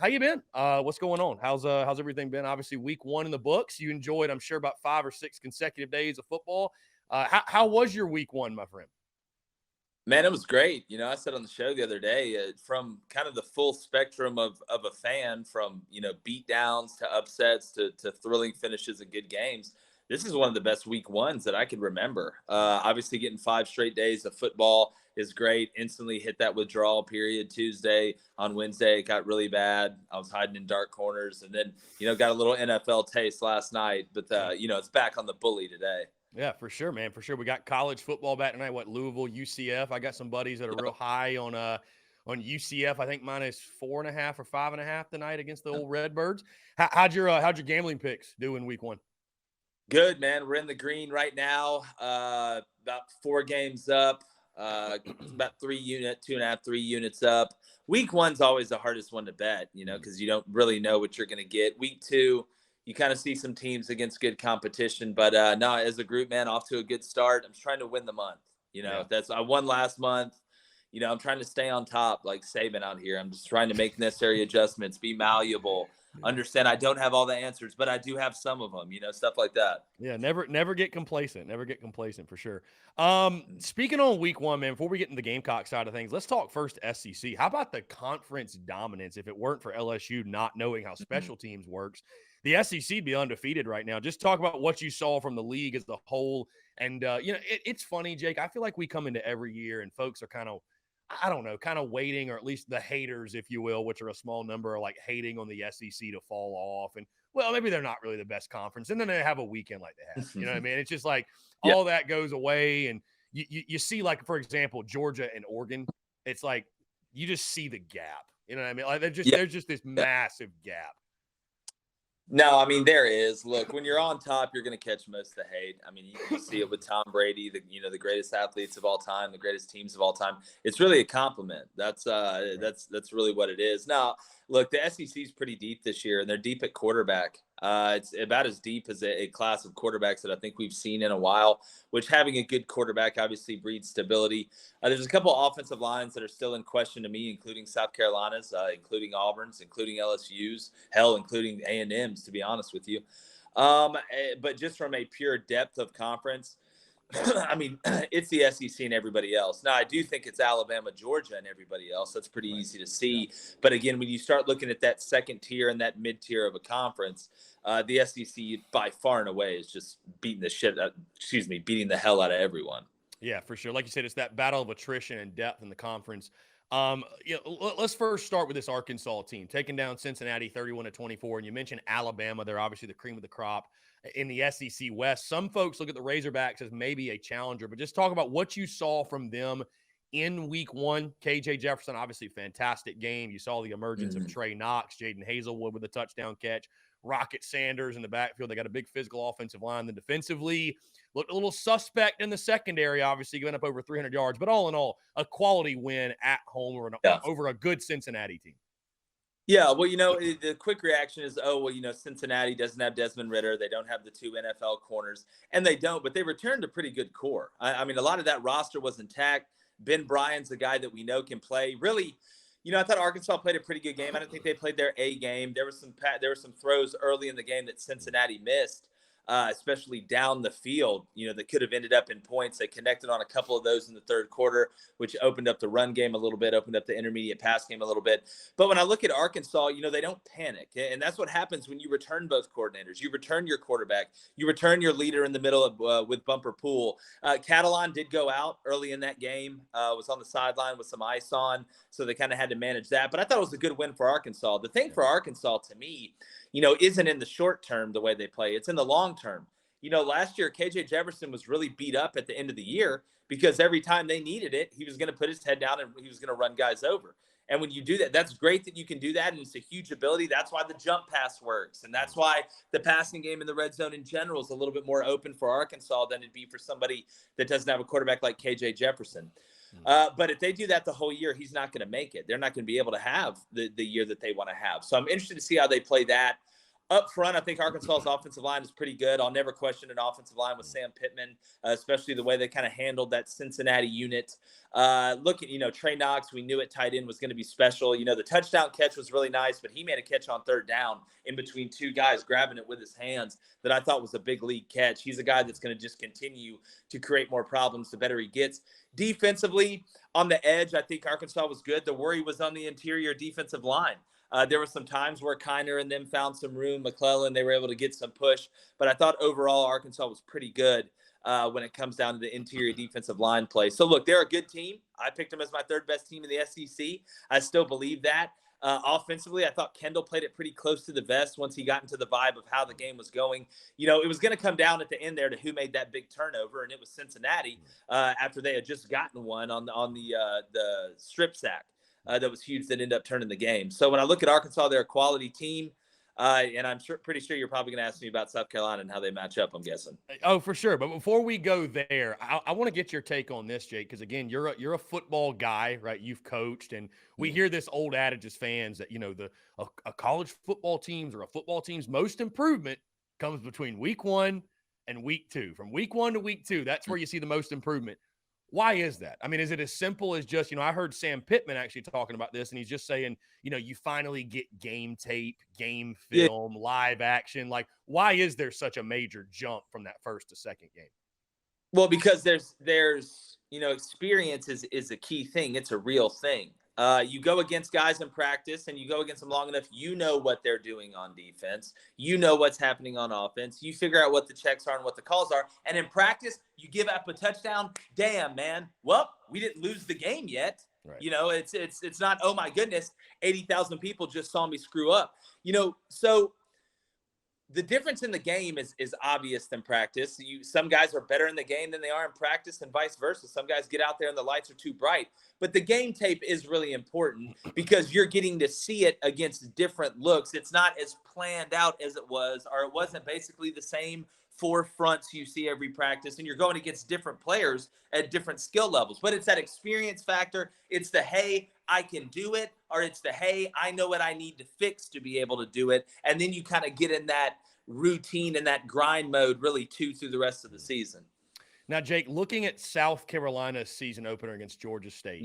How you been? What's going on? How's everything been? Obviously, week one in the books. You enjoyed, I'm sure, about 5 or 6 consecutive days of football. How was your week one, my friend? Man, it was great. I said on the show the other day, from kind of the full spectrum of a fan, from beat downs to upsets to thrilling finishes and good games. This is one of the best week ones that I could remember. Obviously, getting 5 straight days of football is great. Instantly hit that withdrawal period Tuesday. On Wednesday, it got really bad. I was hiding in dark corners, and then got a little NFL taste last night. But it's back on the bully today. Yeah, for sure, man. For sure. We got college football back tonight. What, Louisville, UCF? I got some buddies that are real high on UCF. I think mine is 4.5 or 5.5 tonight against the old Redbirds. How'd your gambling picks do in week one? Good, man. We're in the green right now. About 4 games up. About 2.5, 3 units up. Week one's always the hardest one to bet, because you don't really know what you're going to get. Week two, you kind of see some teams against good competition. But no, as a group, man, off to a good start. I'm trying to win the month. Yeah. I won last month. I'm trying to stay on top like Saban out here. I'm just trying to make necessary adjustments, be malleable. Understand I don't have all the answers, but I do have some of them, stuff like that. Yeah, never get complacent. Never get complacent for sure. Speaking on week one, man, before we get into the Gamecock side of things, let's talk first SEC. How about the conference dominance? If it weren't for LSU not knowing how special teams works, the SEC would be undefeated right now. Just talk about what you saw from the league as a whole. And it's funny, Jake. I feel like we come into every year and folks are kind of, I don't know, kind of waiting, or at least the haters, if you will, which are a small number, are like hating on the SEC to fall off. And well, maybe they're not really the best conference. And then they have a weekend like they have. You know what I mean? It's just like Yeah. all that goes away. And you see, like, for example, Georgia and Oregon, it's like you just see the gap. You know what I mean? Like there's just this massive gap. No, I mean, there is. Look, when you're on top, you're going to catch most of the hate. I mean, you see it with Tom Brady, the greatest athletes of all time, the greatest teams of all time. It's really a compliment. That's really what it is. Now, look, the SEC is pretty deep this year, and they're deep at quarterback. It's about as deep as a class of quarterbacks that I think we've seen in a while, which having a good quarterback obviously breeds stability. There's a couple offensive lines that are still in question to me, including South Carolina's, including Auburn's, including LSU's, hell, including A&M's, to be honest with you. But just from a pure depth of conference, I mean, it's the SEC and everybody else. Now, I do think it's Alabama, Georgia, and everybody else. That's pretty easy to see. Yeah. But again, when you start looking at that second tier and that mid tier of a conference, the SEC by far and away is just beating the hell out of everyone. Yeah, for sure. Like you said, it's that battle of attrition and depth in the conference. Let's first start with this Arkansas team taking down Cincinnati 31-24. And you mentioned Alabama. They're obviously the cream of the crop in the SEC West. Some folks look at the Razorbacks as maybe a challenger, but just talk about what you saw from them in week one. KJ Jefferson, obviously fantastic game. You saw the emergence of Trey Knox, Jaden Hazelwood with a touchdown catch, Rocket Sanders in the backfield. They got a big physical offensive line. Then defensively, looked a little suspect in the secondary, obviously giving up over 300 yards. But all in all, a quality win at home over a good Cincinnati team. Yeah, well, the quick reaction is, Cincinnati doesn't have Desmond Ridder. They don't have the 2 NFL corners, and they don't, but they returned a pretty good core. I mean, a lot of that roster was intact. Ben Bryant's a guy that we know can play. Really, I thought Arkansas played a pretty good game. I don't think they played their A game. There were some throws early in the game that Cincinnati missed, especially down the field, that could have ended up in points. They connected on a couple of those in the third quarter, which opened up the run game a little bit, opened up the intermediate pass game a little bit. But when I look at Arkansas, they don't panic. And that's what happens when you return both coordinators. You return your quarterback. You return your leader in the middle of with Bumper Pool. Catalan did go out early in that game, was on the sideline with some ice on, so they kind of had to manage that. But I thought it was a good win for Arkansas. The thing for Arkansas, to me, isn't in the short term the way they play. It's in the long term. Last year, KJ Jefferson was really beat up at the end of the year because every time they needed it, he was going to put his head down and he was going to run guys over. And when you do that, that's great that you can do that. And it's a huge ability. That's why the jump pass works. And that's why the passing game in the red zone in general is a little bit more open for Arkansas than it'd be for somebody that doesn't have a quarterback like KJ Jefferson. But if they do that the whole year, he's not going to make it. They're not going to be able to have the year that they want to have. So I'm interested to see how they play that. Up front, I think Arkansas's offensive line is pretty good. I'll never question an offensive line with Sam Pittman, especially the way they kind of handled that Cincinnati unit. Look at, Trey Knox, we knew at tight end was going to be special. The touchdown catch was really nice, but he made a catch on third down in between two guys, grabbing it with his hands, that I thought was a big league catch. He's a guy that's going to just continue to create more problems the better he gets. Defensively, on the edge, I think Arkansas was good. The worry was on the interior defensive line. There were some times where Kiner and them found some room. McClellan, they were able to get some push. But I thought overall Arkansas was pretty good when it comes down to the interior defensive line play. So, look, they're a good team. I picked them as my third best team in the SEC. I still believe that. Offensively, I thought Kendall played it pretty close to the vest once he got into the vibe of how the game was going. It was going to come down at the end there to who made that big turnover, and it was Cincinnati after they had just gotten one on the strip sack. That was huge that ended up turning the game. So when I look at Arkansas, they're a quality team. And I'm pretty sure you're probably going to ask me about South Carolina and how they match up, I'm guessing. Oh, for sure. But before we go there, I want to get your take on this, Jake, because, again, you're a football guy, right? You've coached, and we hear this old adage as fans that, a college football team's or a football team's most improvement comes between week 1 and week 2. From week 1 to week 2, that's where you see the most improvement. Why is that? I mean, is it as simple as just, I heard Sam Pittman actually talking about this, and he's just saying, you finally get game tape, game film, live action. Like, why is there such a major jump from that first to second game? Well, because there's experience is a key thing. It's a real thing. You go against guys in practice and you go against them long enough, what they're doing on defense. What's happening on offense. You figure out what the checks are and what the calls are. And in practice, you give up a touchdown. Damn, man. Well, we didn't lose the game yet. Right. It's not, oh my goodness, 80,000 people just saw me screw up. So the difference in the game is obvious than practice. Some guys are better in the game than they are in practice, and vice versa. Some guys get out there and the lights are too bright. But the game tape is really important because you're getting to see it against different looks. It's not as planned out as it was, or it wasn't basically the same 4 fronts you see every practice, and you're going against different players at different skill levels. But it's that experience factor. It's the, hey, I can do it, or it's the, hey, I know what I need to fix to be able to do it. And then you kind of get in that routine and that grind mode really through the rest of the season. Now, Jake, looking at South Carolina's season opener against Georgia State,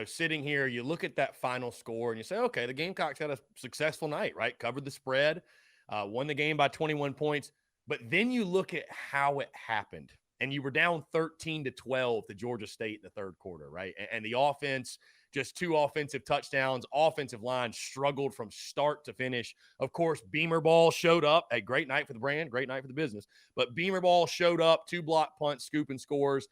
sitting here, you look at that final score and you say, okay, the Gamecocks had a successful night, right? Covered the spread, won the game by 21 points. But then you look at how it happened, and you were down 13-12 to Georgia State in the third quarter, right? And the offense, just 2 offensive touchdowns, offensive line struggled from start to finish. Of course, Beamer Ball showed up. A great night for the brand, great night for the business. But Beamer Ball showed up, 2 block punts, scooping scores.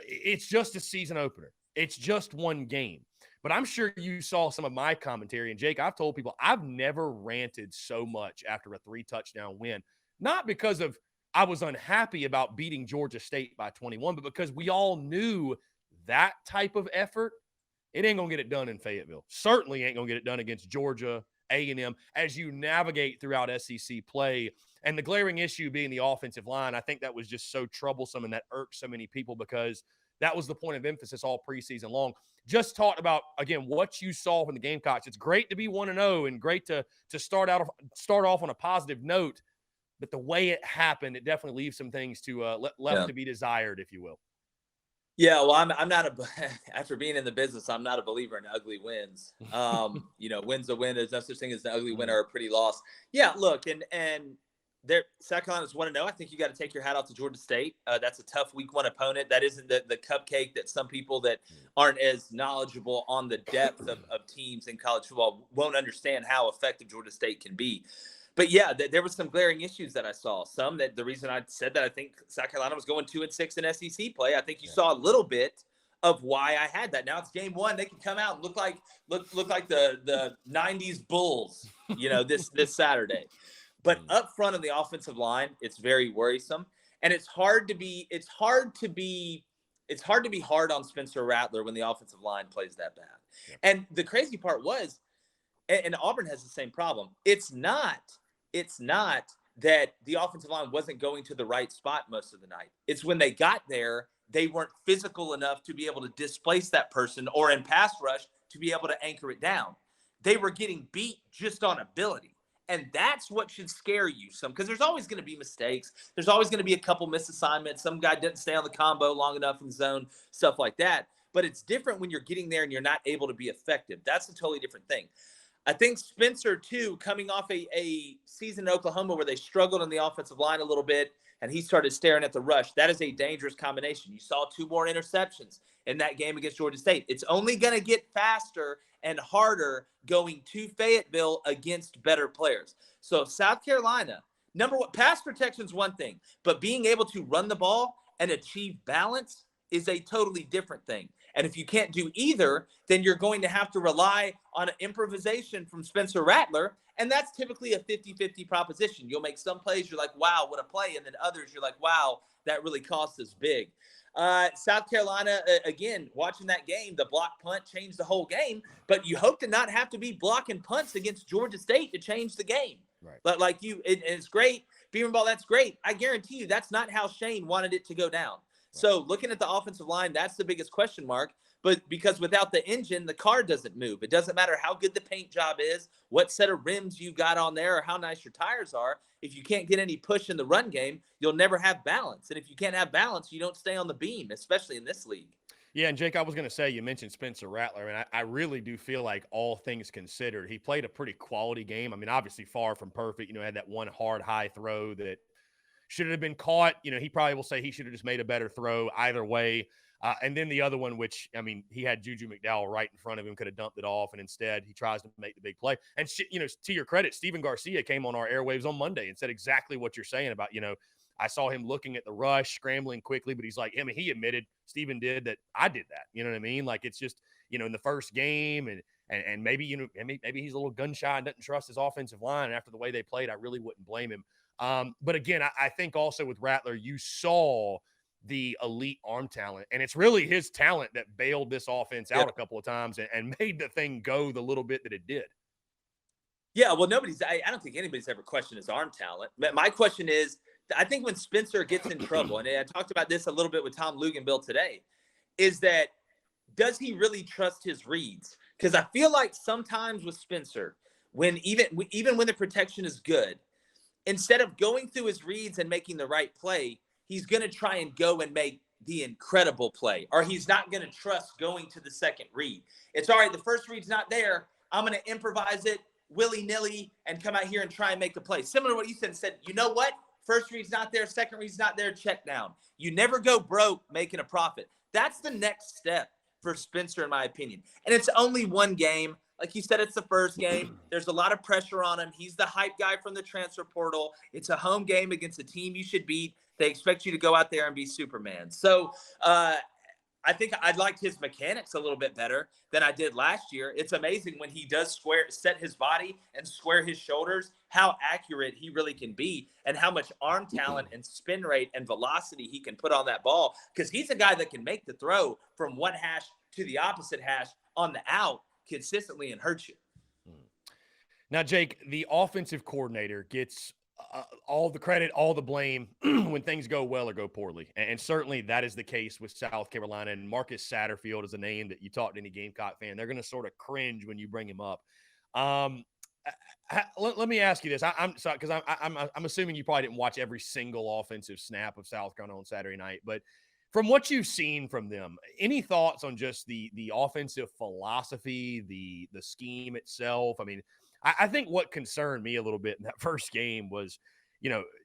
It's just a season opener. It's just one game. But I'm sure you saw some of my commentary. And, Jake, I've told people I've never ranted so much after a 3-touchdown win. Not because of I was unhappy about beating Georgia State by 21, but because we all knew that type of effort, it ain't going to get it done in Fayetteville. Certainly ain't going to get it done against Georgia, A&M, as you navigate throughout SEC play. And the glaring issue being the offensive line, I think that was just so troublesome and that irked so many people because that was the point of emphasis all preseason long. Just talked about, again, what you saw from the Gamecocks. It's great to be 1-0 and great to start off on a positive note. But the way it happened, it definitely leaves some things to left to be desired, if you will. Yeah, well, I'm not after being in the business, I'm not a believer in ugly wins. Win's a win. There's no such thing as an ugly win or a pretty loss. Yeah, look, and South Carolina's 1-0. I think you got to take your hat off to Georgia State. That's a tough week 1 opponent. That isn't the cupcake that some people that aren't as knowledgeable on the depth of teams in college football won't understand how effective Georgia State can be. But yeah, there were some glaring issues that I saw. Some that the reason I said that I think South Carolina was going 2-6 in SEC play. I think you saw a little bit of why I had that. Now it's game 1. They can come out and look like the 90s Bulls, this Saturday. But up front of the offensive line, it's very worrisome. And it's hard to be hard on Spencer Rattler when the offensive line plays that bad. Yeah. And the crazy part was, and Auburn has the same problem. It's not that the offensive line wasn't going to the right spot most of the night. It's when they got there, they weren't physical enough to be able to displace that person or in pass rush to be able to anchor it down. They were getting beat just on ability. And that's what should scare you some, because there's always going to be mistakes. There's always going to be a couple misassignments. Some guy didn't stay on the combo long enough in the zone, stuff like that. But it's different when you're getting there and you're not able to be effective. That's a totally different thing. I think Spencer, too, coming off a season in Oklahoma where they struggled on the offensive line a little bit, and he started staring at the rush. That is a dangerous combination. You saw 2 more interceptions in that game against Georgia State. It's only going to get faster and harder going to Fayetteville against better players. So South Carolina, number one, pass protection is one thing, but being able to run the ball and achieve balance is a totally different thing. And if you can't do either, then you're going to have to rely on an improvisation from Spencer Rattler. And that's typically a 50-50 proposition. You'll make some plays, you're like, wow, what a play. And then others, you're like, wow, that really cost us big. South Carolina, again, watching that game, the block punt changed the whole game. But you hope to not have to be blocking punts against Georgia State to change the game. Right. But like it's great. Beamer ball, that's great. I guarantee you that's not how Shane wanted it to go down. So looking at the offensive line, that's the biggest question mark. But because without the engine, the car doesn't move. It doesn't matter how good the paint job is, what set of rims you got on there, or how nice your tires are. If you can't get any push in the run game, you'll never have balance. And if you can't have balance, you don't stay on the beam, especially in this league. Yeah, and Jake, I was going to say, you mentioned Spencer Rattler, and I really do feel like, all things considered, he played a pretty quality game. I mean, obviously far from perfect. Had that one hard, high throw that should have been caught. He probably will say he should have just made a better throw either way. And then the other one, which, I mean, he had Juju McDowell right in front of him, could have dumped it off, and instead he tries to make the big play. And, to your credit, Steven Garcia came on our airwaves on Monday and said exactly what you're saying about, I saw him looking at the rush, scrambling quickly, but he's like, he admitted, Steven did, that I did that. You know what I mean? Like, it's just, in the first game, and maybe, maybe he's a little gun shy and doesn't trust his offensive line. And after the way they played, I really wouldn't blame him. But again, I think also with Rattler, you saw the elite arm talent, and it's really his talent that bailed this offense out a couple of times and made the thing go the little bit that it did. Yeah, well, I don't think anybody's ever questioned his arm talent. My question is, I think when Spencer gets in trouble, and I talked about this a little bit with Tom Luganbill today, is that does he really trust his reads? Because I feel like sometimes with Spencer, when even when the protection is good, instead of going through his reads and making the right play, he's going to try and go and make the incredible play, or he's not going to trust going to the second read. It's all right. The first read's not there. I'm going to improvise it willy-nilly and come out here and try and make the play. Similar to what you said, you know what? First read's not there. Second read's not there. Check down. You never go broke making a profit. That's the next step for Spencer, in my opinion. And it's only one game. Like you said, it's the first game. There's a lot of pressure on him. He's the hype guy from the transfer portal. It's a home game against a team you should beat. They expect you to go out there and be Superman. So I think I'd liked his mechanics a little bit better than I did last year. It's amazing when he does set his body and square his shoulders, how accurate he really can be and how much arm talent and spin rate and velocity he can put on that ball, because he's a guy that can make the throw from one hash to the opposite hash on the out consistently and hurt you. Now, Jake, the offensive coordinator gets all the credit, all the blame when things go well or go poorly. And certainly that is the case with South Carolina. And Marcus Satterfield is a name that you talk to any Gamecock fan, they're going to sort of cringe when you bring him up. Let me ask you this. I'm sorry, because I'm assuming you probably didn't watch every single offensive snap of South Carolina on Saturday night, but from what you've seen from them, any thoughts on just the offensive philosophy, the scheme itself? I mean, I think what concerned me a little bit in that first game was,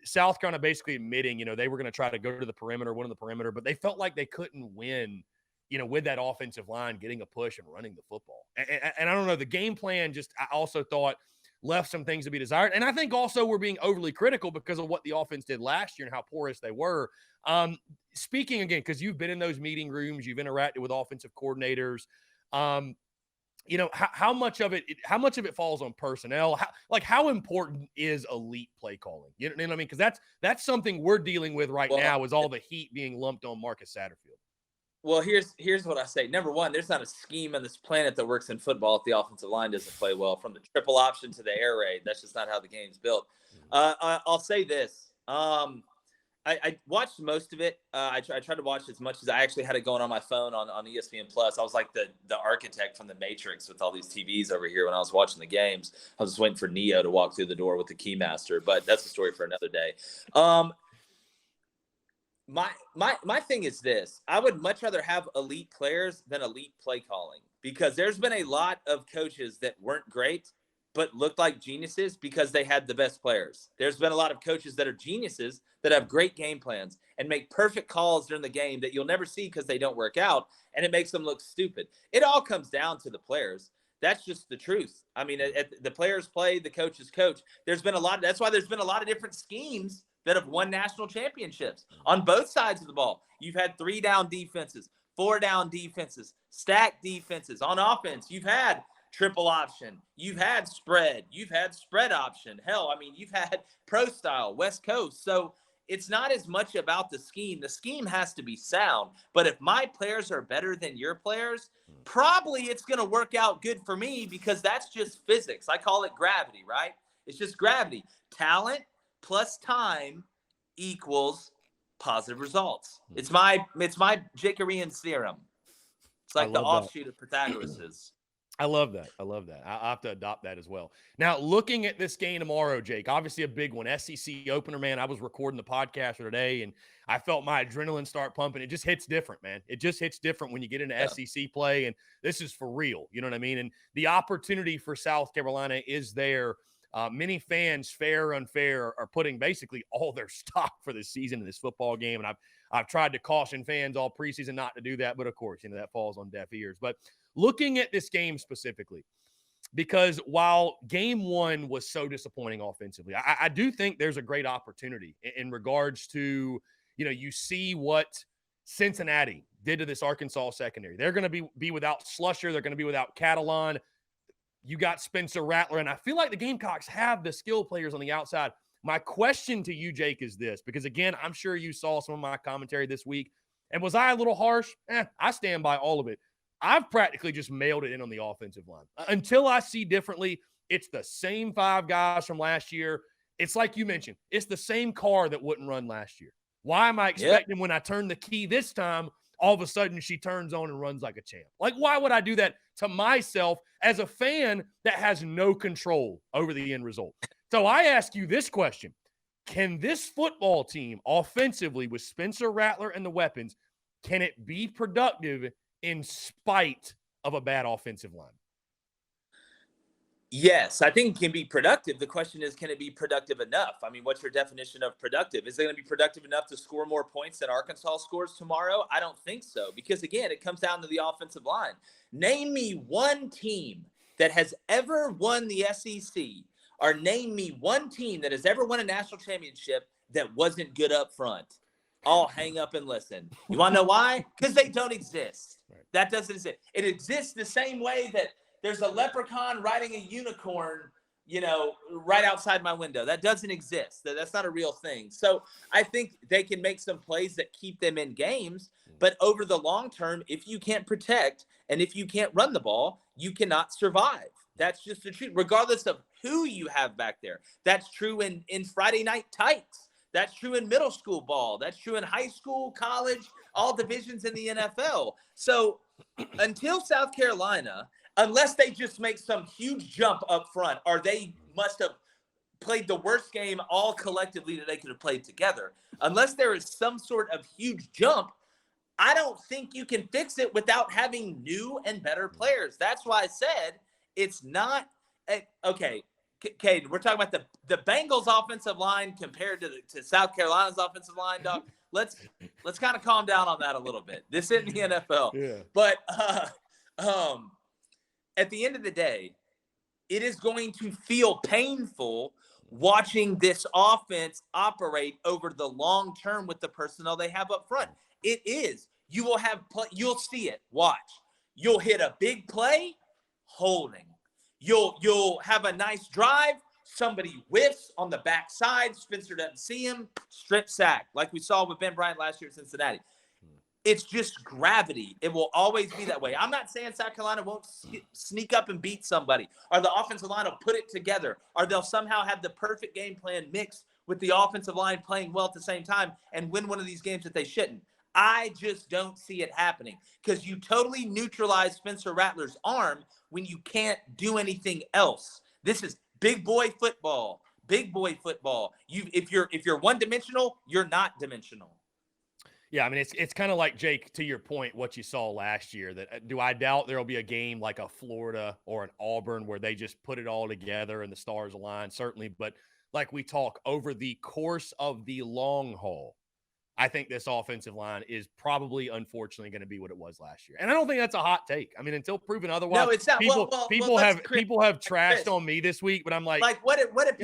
South Carolina basically admitting, they were going to try to go to the perimeter, win on the perimeter, but they felt like they couldn't win, with that offensive line getting a push and running the football. And I don't know, the game plan I also thought left some things to be desired. And I think also we're being overly critical because of what the offense did last year and how porous they were. Speaking again, because you've been in those meeting rooms, you've interacted with offensive coordinators, how much of it falls on personnel? How important is elite play calling? You know what I mean? Because that's something we're dealing with now, is all the heat being lumped on Marcus Satterfield. Well, here's what I say. Number one, there's not a scheme on this planet that works in football if the offensive line doesn't play well. From the triple option to the air raid, that's just not how the game's built. I'll say this. I watched most of it. I tried to watch as much as I actually had it going on my phone on ESPN Plus. I was like the architect from the Matrix with all these TVs over here when I was watching the games. I was just waiting for Neo to walk through the door with the Keymaster, but that's a story for another day. My thing is this: I would much rather have elite players than elite play calling, because there's been a lot of coaches that weren't great but looked like geniuses because they had the best players. There's been a lot of coaches that are geniuses that have great game plans and make perfect calls during the game that you'll never see because they don't work out, and it makes them look stupid. It all comes down to the players. That's just the truth. I mean, the players play, the coaches coach. There's been a lot. That's why there's been a lot of different schemes that have won national championships on both sides of the ball. You've had 3-down defenses, 4-down defenses, stacked defenses. On offense, you've had triple option, you've had spread option. Hell, I mean, you've had pro style, West Coast. So it's not as much about the scheme. The scheme has to be sound. But if my players are better than your players, probably it's going to work out good for me, because that's just physics. I call it gravity, right? It's just gravity. Talent plus time equals positive results. It's my Jacobian theorem. It's like the offshoot of Pythagoras'. I love that. I have to adopt that as well. Now, looking at this game tomorrow, Jake, obviously a big one. SEC opener, man. I was recording the podcast today, and I felt my adrenaline start pumping. It just hits different, man. It just hits different when you get into SEC play, and this is for real. You know what I mean? And the opportunity for South Carolina is there. Many fans, fair or unfair, are putting basically all their stock for this season in this football game, and I've tried to caution fans all preseason not to do that, but of course, that falls on deaf ears. But looking at this game specifically, because while game one was so disappointing offensively, I do think there's a great opportunity in regards to, you see what Cincinnati did to this Arkansas secondary. They're going to be without Slusher. They're going to be without Catalan. You got Spencer Rattler, and I feel like the Gamecocks have the skill players on the outside. My question to you, Jake, is this, because, again, I'm sure you saw some of my commentary this week, and was I a little harsh? I stand by all of it. I've practically just mailed it in on the offensive line. Until I see differently, it's the same 5 guys from last year. It's like you mentioned. It's the same car that wouldn't run last year. Why am I expecting when I turn the key this time, all of a sudden she turns on and runs like a champ? Like, why would I do that to myself as a fan that has no control over the end result? So I ask you this question. Can this football team offensively with Spencer Rattler and the weapons, can it be productive in spite of a bad offensive line? Yes, I think it can be productive. The question is, can it be productive enough? I mean, what's your definition of productive? Is it going to be productive enough to score more points than Arkansas scores tomorrow? I don't think so, because, again, it comes down to the offensive line. Name me one team that has ever won the SEC, or name me one team that has ever won a national championship that wasn't good up front. I'll hang up and listen. You want to know why? Because they don't exist. Right. That doesn't exist. It exists the same way that there's a leprechaun riding a unicorn, right outside my window. That doesn't exist. That's not a real thing. So I think they can make some plays that keep them in games. But over the long term, if you can't protect and if you can't run the ball, you cannot survive. That's just the truth, regardless of who you have back there. That's true in Friday night tights. That's true in middle school ball. That's true in high school, college, all divisions in the NFL. So until South Carolina, unless they just make some huge jump up front, or they must have played the worst game all collectively that they could have played together, unless there is some sort of huge jump, I don't think you can fix it without having new and better players. That's why I said it's not okay. Caden, we're talking about the Bengals offensive line compared to South Carolina's offensive line, dog. Let's kind of calm down on that a little bit. This isn't the NFL. Yeah. But at the end of the day, it is going to feel painful watching this offense operate over the long term with the personnel they have up front. It is. You will have you'll see it. Watch. You'll hit a big play, holding. You'll have a nice drive. Somebody whiffs on the backside. Spencer doesn't see him. Strip sack, like we saw with Ben Bryant last year at Cincinnati. It's just gravity. It will always be that way. I'm not saying South Carolina won't sneak up and beat somebody, or the offensive line will put it together, or they'll somehow have the perfect game plan mixed with the offensive line playing well at the same time and win one of these games that they shouldn't. I just don't see it happening because you totally neutralize Spencer Rattler's arm when you can't do anything else. This is big boy football. Big boy football. If you're one dimensional, you're not dimensional. Yeah, I mean, it's kind of like, Jake, to your point, what you saw last year. That do I doubt there will be a game like a Florida or an Auburn where they just put it all together and the stars align? Certainly, but like we talk over the course of the long haul, I think this offensive line is probably, unfortunately, going to be what it was last year. And I don't think that's a hot take. I mean, until proven otherwise. No, it's not. People have trashed on me this week, but I'm like, what did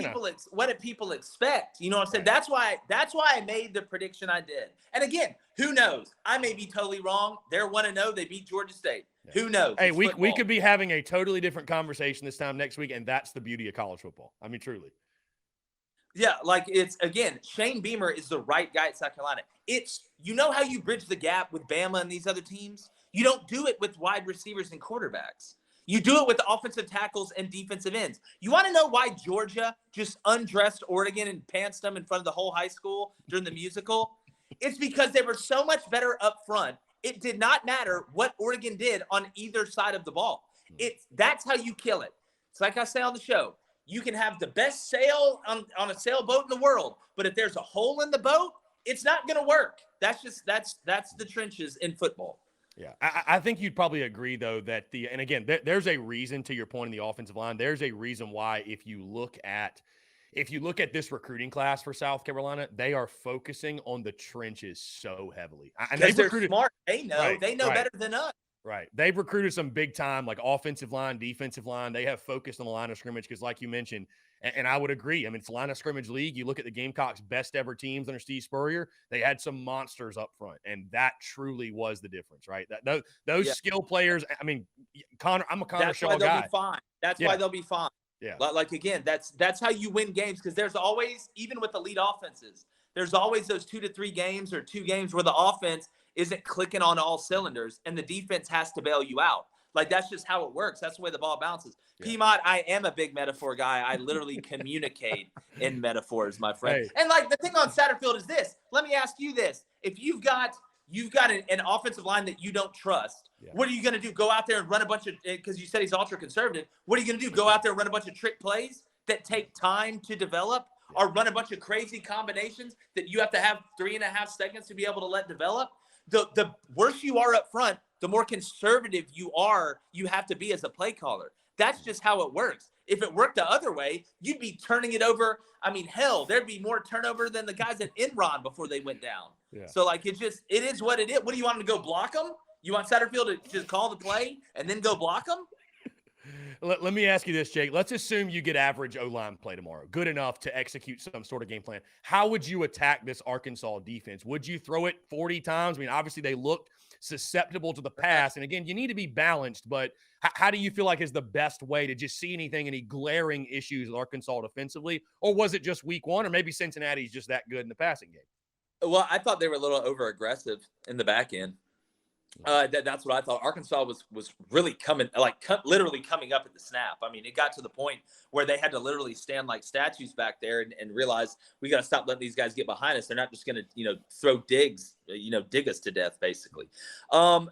people expect? You know what I'm saying? Right. That's why I made the prediction I did. And again, who knows? I may be totally wrong. They're 1-0. They beat Georgia State. Yeah. Who knows? Hey, we could be having a totally different conversation this time next week, and that's the beauty of college football. I mean, truly. Yeah, like it's, again, Shane Beamer is the right guy at South Carolina. It's, you know how you bridge the gap with Bama and these other teams? You don't do it with wide receivers and quarterbacks. You do it with the offensive tackles and defensive ends. You want to know why Georgia just undressed Oregon and pantsed them in front of the whole high school during the musical? It's because they were so much better up front. It did not matter what Oregon did on either side of the ball. That's how you kill it. It's like I say on the show. You can have the best sail on a sailboat in the world, but if there's a hole in the boat, it's not going to work. That's the trenches in football. Yeah, I think you'd probably agree, though, that and again, there's a reason, to your point in the offensive line, there's a reason why if you look at this recruiting class for South Carolina, they are focusing on the trenches so heavily. And they're smart. They know. They know better than us. Right. They've recruited some big time, like offensive line, defensive line. They have focused on the line of scrimmage because, like you mentioned, and I would agree. I mean, it's a line of scrimmage league. You look at the Gamecocks' best ever teams under Steve Spurrier, they had some monsters up front, and that truly was the difference, right? Those skill players, I mean, I'm a Connor Shaw guy. That's why they'll be fine. That's why they'll be fine. Yeah. Like, again, that's how you win games, because there's always, even with elite offenses, there's always those 2 to 3 games or 2 games where the offense isn't clicking on all cylinders and the defense has to bail you out. Like, that's just how it works. That's the way the ball bounces. Yeah. Piedmont, I am a big metaphor guy. I literally communicate in metaphors, my friend. Hey. And like, the thing on Satterfield is this. Let me ask you this. If you've got an offensive line that you don't trust, what are you going to do? Go out there and run a bunch of, because you said he's ultra conservative. What are you going to do? Go out there and run a bunch of trick plays that take time to develop, or run a bunch of crazy combinations that you have to have 3.5 seconds to be able to let develop? The worse you are up front, the more conservative you have to be as a play caller. That's just how it works. If it worked the other way, you'd be turning it over. I mean, hell, there'd be more turnover than the guys at Enron before they went down. Yeah. So, like, it is what it is. What do you want them to go block them? You want Satterfield to just call the play and then go block them? Let me ask you this, Jake. Let's assume you get average O-line play tomorrow, good enough to execute some sort of game plan. How would you attack this Arkansas defense? Would you throw it 40 times? I mean, obviously they looked susceptible to the pass. And again, you need to be balanced, but how do you feel like is the best way to just see any glaring issues with Arkansas defensively? Or was it just week 1, or maybe Cincinnati's just that good in the passing game? Well, I thought they were a little over-aggressive in the back end. That's what I thought. Arkansas was really literally coming up at the snap. I mean, it got to the point where they had to literally stand like statues back there and realize we got to stop letting these guys get behind us. They're not just going to, throw digs, dig us to death, basically. The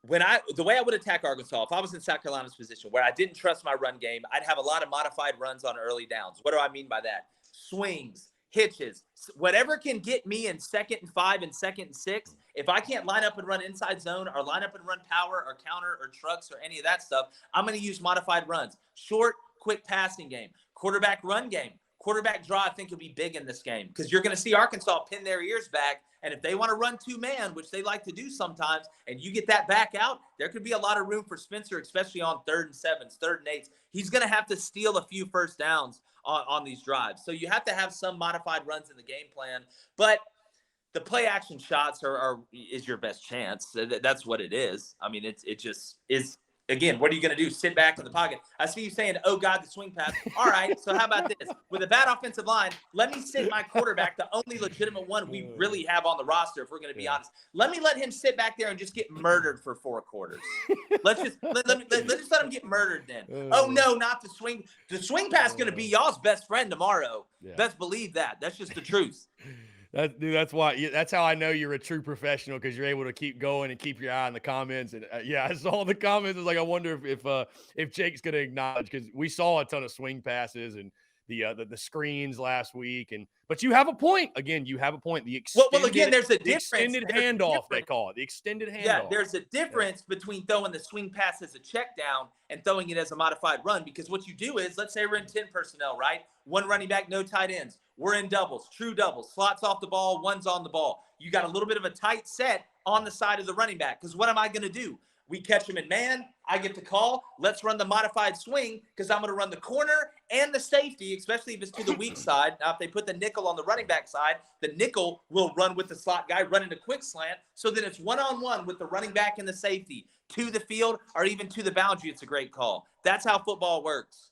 way I would attack Arkansas, if I was in South Carolina's position where I didn't trust my run game, I'd have a lot of modified runs on early downs. What do I mean by that? Swings, hitches, whatever can get me in 2nd and 5 and 2nd and 6. If I can't line up and run inside zone or line up and run power or counter or trucks or any of that stuff, I'm going to use modified runs. Short, quick passing game, quarterback run game, quarterback draw. I think will be big in this game because you're going to see Arkansas pin their ears back. And if they want to run 2-man, which they like to do sometimes, and you get that back out, there could be a lot of room for Spencer, especially on 3rd and 7s, 3rd and 8s. He's going to have to steal a few first downs on these drives. So you have to have some modified runs in the game plan. But the play action shots is your best chance. That's what it is. I mean, it just is. again, what are you going to do? Sit back in the pocket? I see you saying, oh, God, the swing pass. All right, so how about this? With a bad offensive line, let me sit my quarterback, the only legitimate one we really have on the roster, if we're going to be honest. Let him sit back there and just get murdered for 4 quarters. Let's just let him get murdered then. Oh, no, not the swing. The swing pass is going to be y'all's best friend tomorrow. Yeah. Best believe that. That's just the truth. That's why. That's how I know you're a true professional, because you're able to keep going and keep your eye on the comments. And I saw the comments. I was like, I wonder if Jake's going to acknowledge, because we saw a ton of swing passes and the screens last week. But you have a point. Again, you have a point. The extended, there's a difference. Extended handoff, they call it. The extended handoff. Yeah, there's a difference between throwing the swing pass as a check down and throwing it as a modified run. Because what you do is, let's say we're in 10 personnel, right? 1 running back, no tight ends. We're in doubles, true doubles. Slots off the ball, 1's on the ball. You got a little bit of a tight set on the side of the running back. Because what am I going to do? We catch him in man. I get the call. Let's run the modified swing, because I'm going to run the corner and the safety, especially if it's to the weak side. Now, if they put the nickel on the running back side, the nickel will run with the slot guy, running a quick slant. So then it's one-on-one with the running back and the safety to the field or even to the boundary. It's a great call. That's how football works.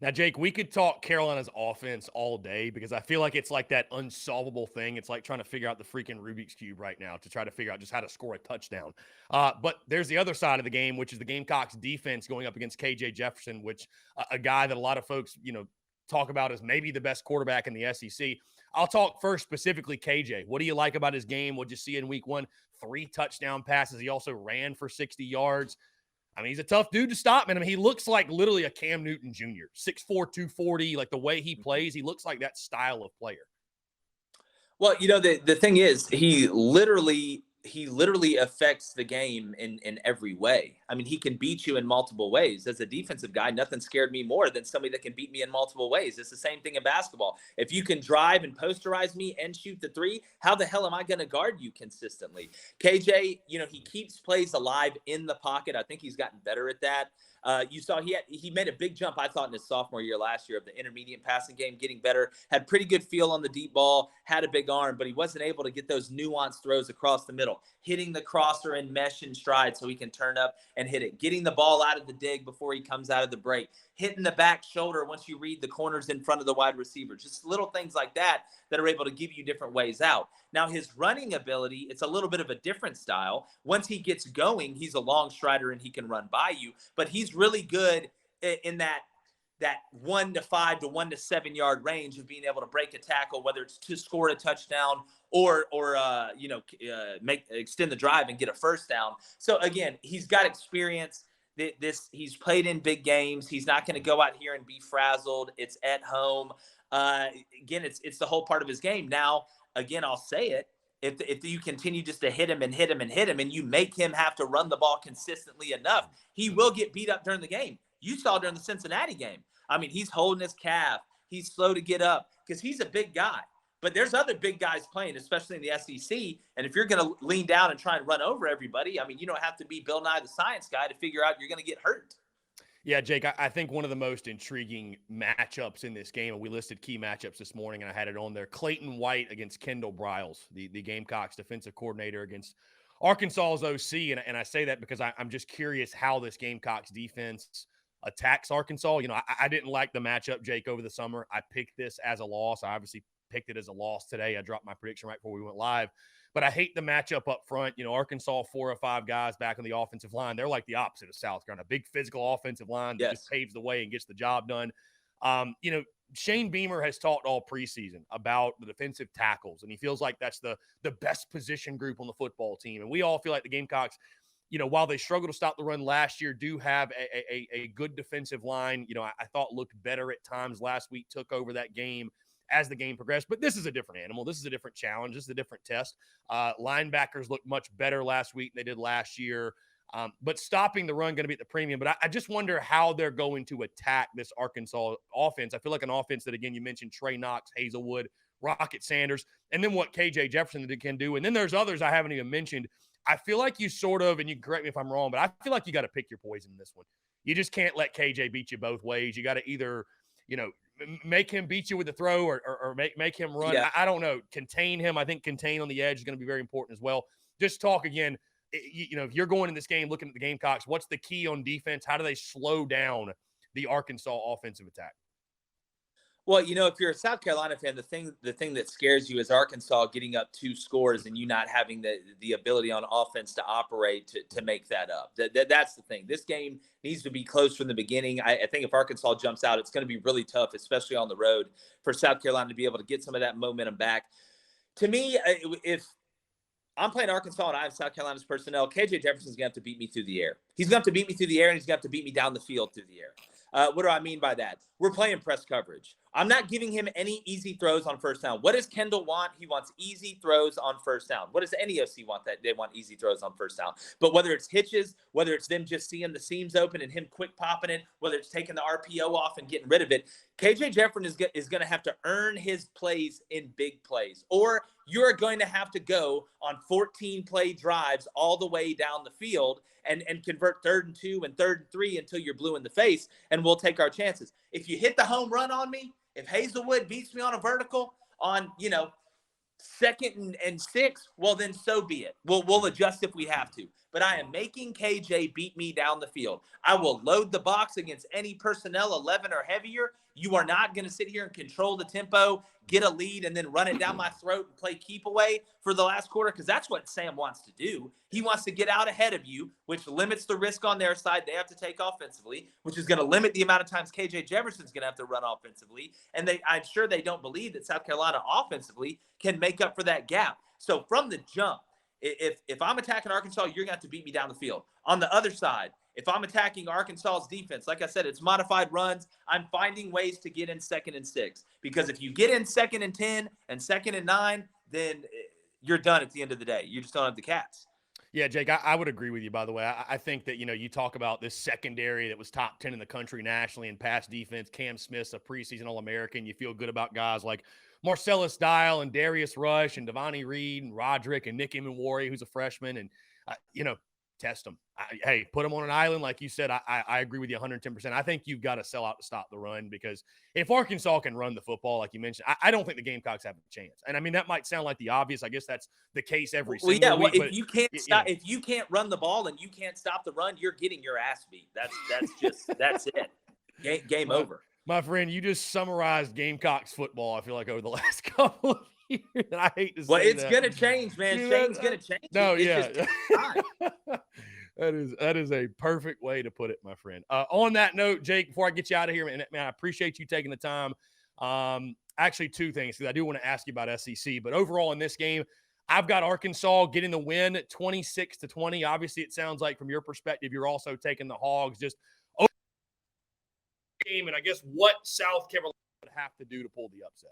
Now, Jake, we could talk Carolina's offense all day, because I feel like it's like that unsolvable thing. It's like trying to figure out the freaking Rubik's Cube right now to try to figure out just how to score a touchdown. But there's the other side of the game, which is the Gamecocks defense going up against KJ Jefferson, which a guy that a lot of folks, talk about as maybe the best quarterback in the SEC. I'll talk first specifically KJ. What do you like about his game? What'd you see in week 1? 3 touchdown passes. He also ran for 60 yards. I mean, he's a tough dude to stop, man. I mean, he looks like literally a Cam Newton Jr., 6'4", 240. Like, the way he plays, he looks like that style of player. Well, the thing is, he literally affects the game in every way. I mean, he can beat you in multiple ways. As a defensive guy, nothing scared me more than somebody that can beat me in multiple ways. It's the same thing in basketball. If you can drive and posterize me and shoot the 3, how the hell am I going to guard you consistently? KJ, he keeps plays alive in the pocket. I think he's gotten better at that. You saw he made a big jump, I thought, in his sophomore year last year of the intermediate passing game, getting better, had pretty good feel on the deep ball, had a big arm, but he wasn't able to get those nuanced throws across the middle, hitting the crosser and mesh in stride so he can turn up and hit it, getting the ball out of the dig before he comes out of the break, hitting the back shoulder once you read the corners in front of the wide receiver, just little things like that are able to give you different ways out. Now, his running ability, it's a little bit of a different style. Once he gets going, he's a long strider and he can run by you, but he's really good in that 1 to 5 to 1 to 7 yard range of being able to break a tackle, whether it's to score a touchdown or extend the drive and get a first down. So again, he's got experience. He's played in big games. He's not going to go out here and be frazzled. It's at home. Again, it's the whole part of his game. Now, again, I'll say it. If you continue just to hit him and hit him and hit him, and you make him have to run the ball consistently enough, he will get beat up during the game. You saw during the Cincinnati game. I mean, he's holding his calf. He's slow to get up because he's a big guy. But there's other big guys playing, especially in the SEC. And if you're going to lean down and try and run over everybody, I mean, you don't have to be Bill Nye the Science Guy to figure out you're going to get hurt. Yeah, Jake, I think one of the most intriguing matchups in this game, and we listed key matchups this morning, and I had it on there, Clayton White against Kendall Briles, the Gamecocks defensive coordinator against Arkansas's OC. And I say that because I'm just curious how this Gamecocks defense attacks Arkansas. I didn't like the matchup, Jake, over the summer. I picked this as a loss. I obviously picked it as a loss today. I dropped my prediction right before we went live. But I hate the matchup up front. Arkansas, 4 or 5 guys back on the offensive line. They're like the opposite of South Carolina, a big physical offensive line that just paves the way and gets the job done. Shane Beamer has talked all preseason about the defensive tackles, and he feels like that's the best position group on the football team. And we all feel like the Gamecocks, while they struggled to stop the run last year, do have a good defensive line. I thought looked better at times last week, took over that game as the game progressed. But this is a different animal. This is a different challenge. This is a different test. Linebackers looked much better last week than they did last year. But stopping the run going to be at the premium. But I just wonder how they're going to attack this Arkansas offense. I feel like an offense that, again, you mentioned Trey Knox, Hazelwood, Rocket Sanders, and then what KJ Jefferson can do. And then there's others I haven't even mentioned. I feel like you sort of, and you can correct me if I'm wrong, but I feel like you got to pick your poison in this one. You just can't let KJ beat you both ways. You got to either, make him beat you with the throw or make him run. Yeah. I don't know. Contain him. I think contain on the edge is going to be very important as well. Just talk again. if you're going in this game looking at the Gamecocks, what's the key on defense? How do they slow down the Arkansas offensive attack? Well, if you're a South Carolina fan, the thing that scares you is Arkansas getting up 2 scores and you not having the ability on offense to operate to make that up. That's the thing. This game needs to be close from the beginning. I think if Arkansas jumps out, it's going to be really tough, especially on the road, for South Carolina to be able to get some of that momentum back. To me, if I'm playing Arkansas and I have South Carolina's personnel, KJ Jefferson's going to have to beat me through the air. He's going to have to beat me through the air, and he's going to have to beat me down the field through the air. What do I mean by that? We're playing press coverage. I'm not giving him any easy throws on first down. What does Kendall want? He wants easy throws on first down. What does any OC want? That they want easy throws on first down. But whether it's hitches, whether it's them just seeing the seams open and him quick popping it, whether it's taking the RPO off and getting rid of it, KJ Jefferson is going to have to earn his plays in big plays, or you're going to have to go on 14-play drives all the way down the field and convert 3rd and 2 and 3rd and 3 until you're blue in the face, and we'll take our chances. If you hit the home run on me, if Hazelwood beats me on a vertical on, 2nd and 6, well, then so be it. We'll adjust if we have to. But I am making KJ beat me down the field. I will load the box against any personnel 11 or heavier. You are not going to sit here and control the tempo, get a lead, and then run it down my throat and play keep away for the last quarter, because that's what Sam wants to do. He wants to get out ahead of you, which limits the risk on their side they have to take offensively, which is going to limit the amount of times KJ Jefferson's going to have to run offensively. And I'm sure they don't believe that South Carolina offensively can make up for that gap. So from the jump, if I'm attacking Arkansas, you're going to have to beat me down the field. On the other side, if I'm attacking Arkansas's defense, like I said, it's modified runs. I'm finding ways to get in 2nd and 6, because if you get in 2nd and 10 and 2nd and 9, then you're done at the end of the day. You just don't have the cats. Yeah, Jake, I would agree with you, by the way. I think that, you talk about this secondary that was top 10 in the country nationally in pass defense. Cam Smith's a preseason All-American. You feel good about guys like Marcellus Dial and Darius Rush and Devontae Reed and Roderick and Nick Emenwari, who's a freshman. And, test them. Hey, put them on an island. Like you said, I agree with you 110%. I think you've got to sell out to stop the run, because if Arkansas can run the football, like you mentioned, I don't think the Gamecocks have a chance. And I mean, that might sound like the obvious. I guess that's the case every single week. If you can't stop, if you can't run the ball and you can't stop the run, you're getting your ass beat. That's it. Game over. My friend, you just summarized Gamecocks football, I feel like, over the last couple of years. And I hate to say that. Well, it's going to change, man. Shane's going to change. No, it's yeah. That is a perfect way to put it, my friend. On that note, Jake, before I get you out of here, man, I appreciate you taking the time. Actually, 2 things, because I do want to ask you about SEC. But overall in this game, I've got Arkansas getting the win 26-20. Obviously, it sounds like from your perspective, you're also taking the Hogs. Just over the game, and I guess what South Carolina would have to do to pull the upset.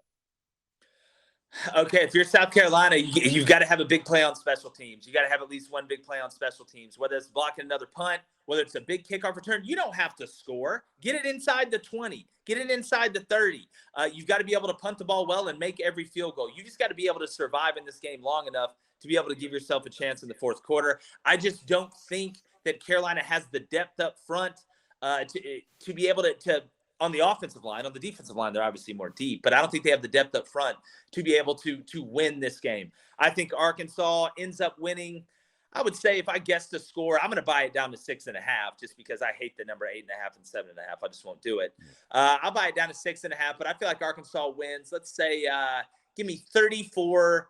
Okay, if you're South Carolina, you've got to have a big play on special teams. You got to have at least one big play on special teams, whether it's blocking another punt, whether it's a big kickoff return. You don't have to score. Get it inside the 20. Get it inside the 30. You've got to be able to punt the ball well and make every field goal. You just got to be able to survive in this game long enough to be able to give yourself a chance in the 4th quarter. I just don't think that Carolina has the depth up front to be able to on the offensive line. On the defensive line, they're obviously more deep, but I don't think they have the depth up front to be able to win this game. I think Arkansas ends up winning. I would say, if I guess the score, I'm going to buy it down to 6.5, just because I hate the number 8.5 and 7.5. I just won't do it. I'll buy it down to 6.5, but I feel like Arkansas wins. Let's say, give me 34-20.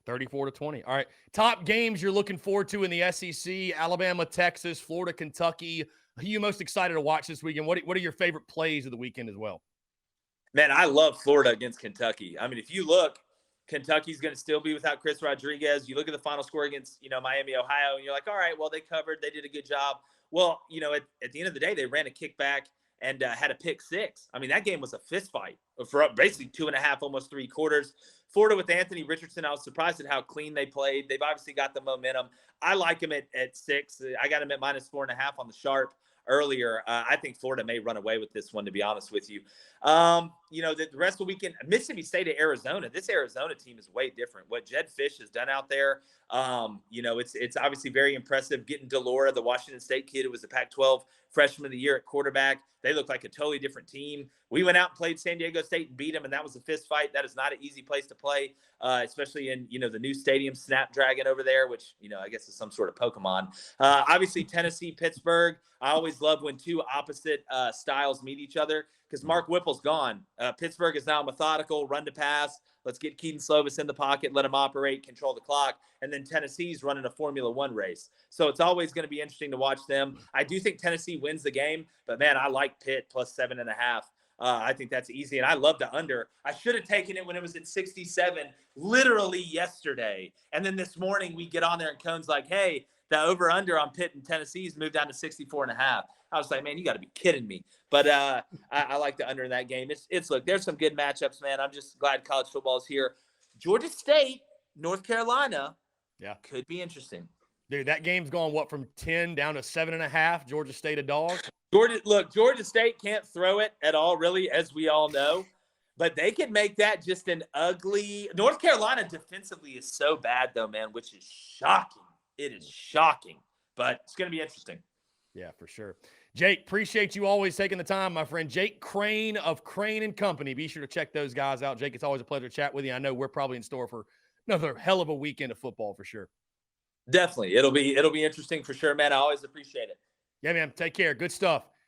34-20. All right. Top games you're looking forward to in the SEC: Alabama, Texas, Florida, Kentucky. Who are you most excited to watch this weekend? What are your favorite plays of the weekend as well? Man, I love Florida against Kentucky. I mean, if you look, Kentucky's going to still be without Chris Rodriguez. You look at the final score against, Miami, Ohio, and you're like, all right, well, they covered. They did a good job. Well, at the end of the day, they ran a kickback and had a pick 6. I mean, that game was a fist fight for basically 2.5, almost 3 quarters. Florida with Anthony Richardson, I was surprised at how clean they played. They've obviously got the momentum. I like them at 6. I got them at -4.5 on the sharp earlier. I think Florida may run away with this one, to be honest with you. The rest of the weekend, Mississippi State at Arizona. This Arizona team is way different. What Jed Fish has done out there, it's obviously very impressive. Getting Delora, the Washington State kid who was a Pac-12 freshman of the year at quarterback. They look like a totally different team. We went out and played San Diego State and beat them, and that was a fist fight. That is not an easy place to play, especially in, the new stadium, Snapdragon over there, which, I guess is some sort of Pokemon. Obviously, Tennessee, Pittsburgh. I always love when two opposite styles meet each other because Mark Whipple's gone. Pittsburgh is now methodical, run to pass. Let's get Keaton Slovis in the pocket, let him operate, control the clock. And then Tennessee's running a Formula One race. So it's always going to be interesting to watch them. I do think Tennessee wins the game, but man, I like Pitt plus 7.5. I think that's easy. And I love the under. I should have taken it when it was at 67, literally yesterday. And then this morning we get on there and Cone's like, hey, the over under on Pitt and Tennessee's moved down to 64.5. I was like, man, you got to be kidding me. But I like the under in that game. It's look, there's some good matchups, man. I'm just glad college football is here. Georgia State, North Carolina, could be interesting. Dude, that game's gone, from 10 down to 7.5? Georgia State a dog? Georgia State can't throw it at all, really, as we all know. But they can make that just an ugly – North Carolina defensively is so bad, though, man, which is shocking. It is shocking. But it's going to be interesting. Yeah, for sure. Jake, appreciate you always taking the time, my friend. Jake Crain of Crain Company. Be sure to check those guys out. Jake, it's always a pleasure to chat with you. I know we're probably in store for another hell of a weekend of football for sure. Definitely. It'll be interesting for sure, man. I always appreciate it. Yeah, man. Take care. Good stuff.